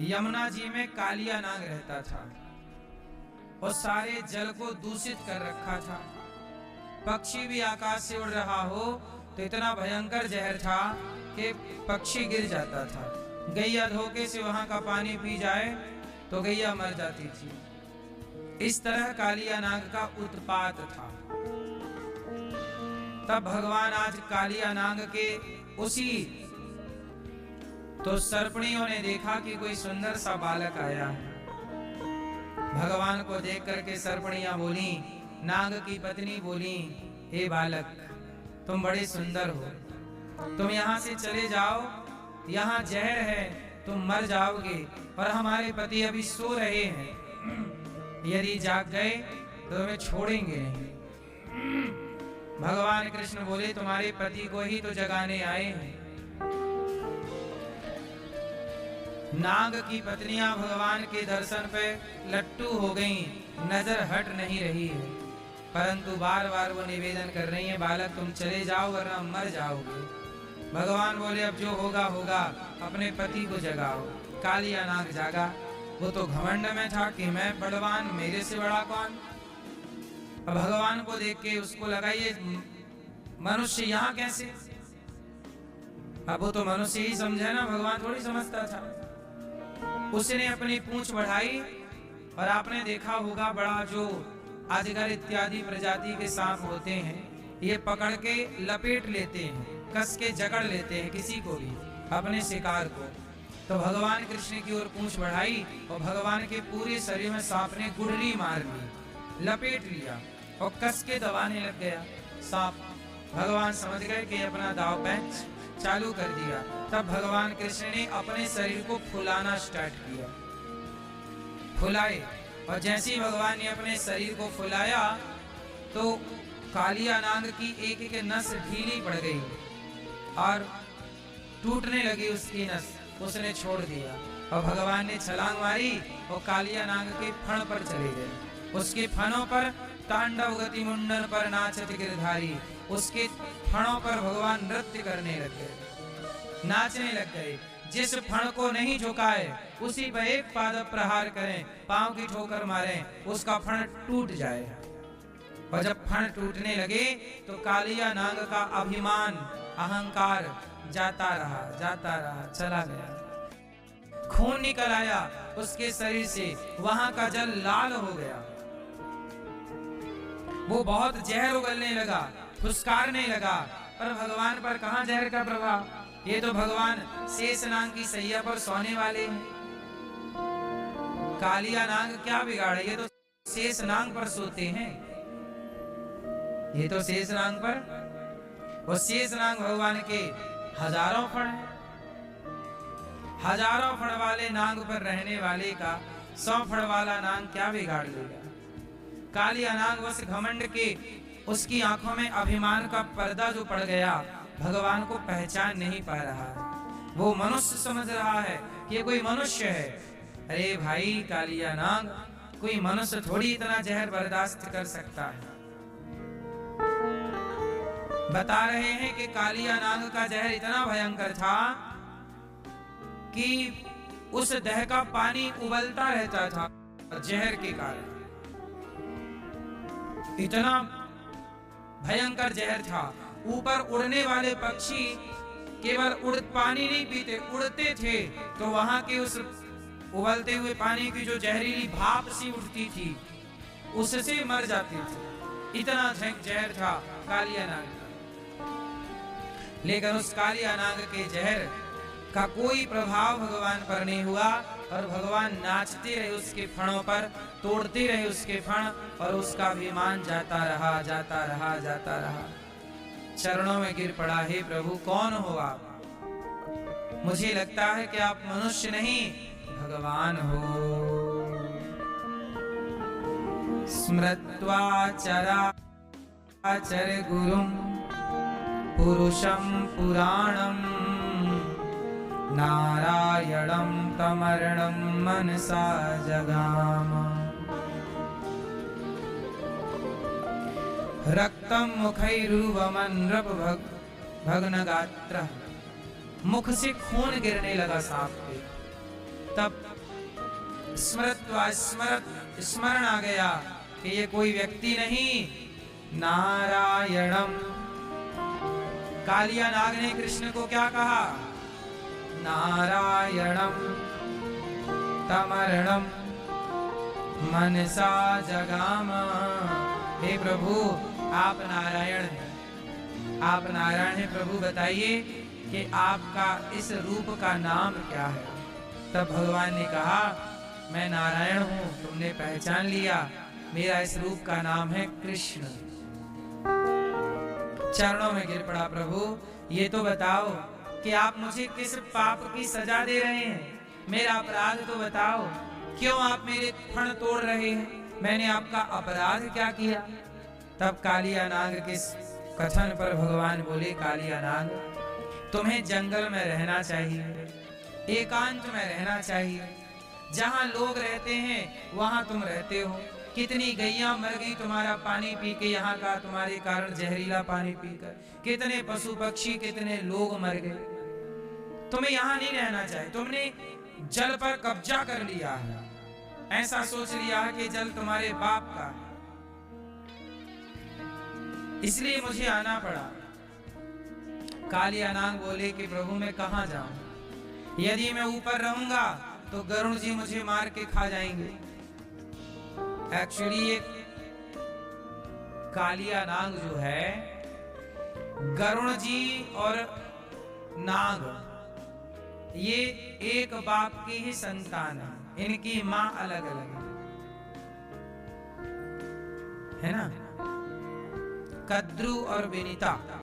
यमुना जी में कालिया नाग रहता था और सारे जल को दूषित कर रखा था। पक्षी भी आकाश से उड़ रहा हो तो इतना भयंकर जहर था कि पक्षी गिर जाता था। गैया धोखे से वहां का पानी पी जाए तो गैया मर जाती थी। इस तरह कालिया नाग का उत्पात था। तब भगवान आज कालिया नाग के उसी तो सर्पणियों ने देखा कि कोई सुंदर सा बालक आया है। भगवान को देख करके सर्पणियां बोली, नाग की पत्नी बोली, हे बालक तुम बड़े सुंदर हो, तुम यहाँ से चले जाओ, यहाँ जहर है, तुम मर जाओगे और हमारे पति अभी सो रहे हैं, यदि जाग गए तो तुम्हें छोड़ेंगे नहीं। भगवान कृष्ण बोले, तुम्हारे पति को ही तो जगाने आए हैं। नाग की पत्नियां भगवान के दर्शन पे लट्टू हो गईं, नजर हट नहीं रही है, परंतु बार बार वो निवेदन कर रही है, बालक तुम चले जाओ वरना मर जाओगे। भगवान बोले, अब जो होगा होगा, अपने पति को जगाओ। कालिया नाग जागा। वो तो घमंड में था कि मैं बलवान, मेरे से बड़ा कौन। अब भगवान को देख के उसको लगा ये मनुष्य यहाँ कैसे। अब वो तो मनुष्य ही समझे ना, भगवान थोड़ी समझता था। उसने अपनी पूंछ बढ़ाई और आपने देखा होगा बड़ा जो अजगर इत्यादि प्रजाति के सांप होते हैं, ये पकड़ के लपेट लेते हैं, कस के जकड़ लेते हैं किसी को भी, अपने शिकार को। तो भगवान कृष्ण की ओर पूंछ बढ़ाई और भगवान के पूरे शरीर में सांप ने गुड़री मार ली, लपेट लिया और कस के दबाने लग गया सांप। भगवान समझ गए कि अपना दाव पेंच चालू कर दिया। तब भगवान कृष्ण ने अपने शरीर को फुलाना स्टार्ट किया, फुलाए, और जैसे ही भगवान ने अपने शरीर को फुलाया तो कालिया नाग की एक एक नस ढीली पड़ गई और टूटने लगी उसकी नस। उसने छोड़ दिया और भगवान ने छलांग मारी और कालिया नाग के फण पर चले गए। उसके फणों पर तांडव गति मुंडन पर नाचत गिरधारी, उसके फणों पर भगवान नृत्य करने लग गए, नाचने लग गए। जिस फण को नहीं झुकाए उसी पर एक पाद प्रहार करें, पांव की ठोकर मारें, उसका फण टूट जाए। और जब फण टूटने लगे तो कालिया नाग का अभिमान, अहंकार जाता रहा, चला गया। खून निकल आया उसके शरीर से, वहां का जल लाल हो गया। वो बहुत जहर उगलने लगा, फुसकारने लगा, पर भगवान पर कहां जहर का प्रभाव। ये तो भगवान शेषनाग की सैया पर सोने वाले हैं। कालिया नाग क्या बिगाड़े, ये तो शेषनाग पर सोते हैं, ये तो शेषनाग पर। वो शेषनाग भगवान के हजारों फण है, हजारों फण वाले नाग पर रहने वाले का 100 फण वाला नाग क्या बिगाड़ लेगा। कालिया नाग बस घमंड के, उसकी आंखों में अभिमान का पर्दा जो पड़ गया, भगवान को पहचान नहीं पा रहा है। वो मनुष्य समझ रहा है कि ये कोई मनुष्य है। अरे भाई कालिया नाग, कोई मनुष्य थोड़ी इतना जहर बर्दाश्त कर सकता है। बता रहे हैं कि कालिया नाग का जहर इतना भयंकर था कि उस दह का पानी उबलता रहता था जहर के कारण। इतना भयंकर जहर था। ऊपर उड़ने वाले पक्षी केवल पानी नहीं पीते, उड़ते थे तो वहां के उस उबलते हुए पानी की जो जहरीली भाप सी उठती थी उससे मर जाते थे। इतना जहर था कालिया नाग का। लेकिन उस कालिया नाग के जहर का कोई प्रभाव भगवान पर नहीं हुआ और भगवान नाचते रहे उसके फणों पर, तोड़ते रहे उसके फण, और उसका अभिमान जाता रहा। चरणों में गिर पड़ा, हे प्रभु कौन हो आप। मुझे लगता है कि आप मनुष्य नहीं भगवान हो। स्मृत्वा चराचर गुरुं पुरुषं पुराणं नारायणं तमर्णं मनसा जगाम। रक्तम मुखैरुवमनृप भग्न गात्र, मुख से खून गिरने लगा सांप पे। तब स्मरण आ गया कि ये कोई व्यक्ति नहीं, नारायणम। कालिया नाग ने कृष्ण को क्या कहा? नारायणम तमरणम मनसा जगाम। हे प्रभु, आप नारायण हैं, आप नारायण हैं प्रभु, बताइए कि आपका इस रूप का नाम क्या है? तब भगवान ने कहा, मैं नारायण हूं, तुमने पहचान लिया, मेरा इस रूप का नाम है कृष्ण। चरणों में गिर पड़ा, प्रभु ये तो बताओ कि आप मुझे किस पाप की सजा दे रहे हैं? मेरा अपराध तो बताओ, क्यों आप मेरे फण तोड़ रहे हैं? मैंने आपका अपराध क्या किया? तब कालिया नाग के कथन पर भगवान बोले, कालिया नाग, तुम्हें जंगल में रहना चाहिए, एकांत में रहना चाहिए, जहां लोग रहते हैं वहां तुम रहते हो। कितनी गैया मर गई तुम्हारा पानी पी के, यहाँ का तुम्हारे कारण जहरीला पानी पीकर, कितने पशु पक्षी, कितने लोग मर गए। तुम्हें यहाँ नहीं रहना चाहिए, तुमने जल पर कब्जा कर लिया है, ऐसा सोच लिया है कि जल तुम्हारे बाप का है, इसलिए मुझे आना पड़ा। कालिया नाग बोले कि प्रभु मैं कहाँ जाऊं? यदि मैं ऊपर रहूंगा तो गरुड़ जी मुझे मार के खा जाएंगे। एक्चुअली ये कालिया नाग जो है, गरुड़ जी और नाग ये एक बाप की ही संतान है, इनकी मां अलग अलग है ना, कद्रू और विनीता।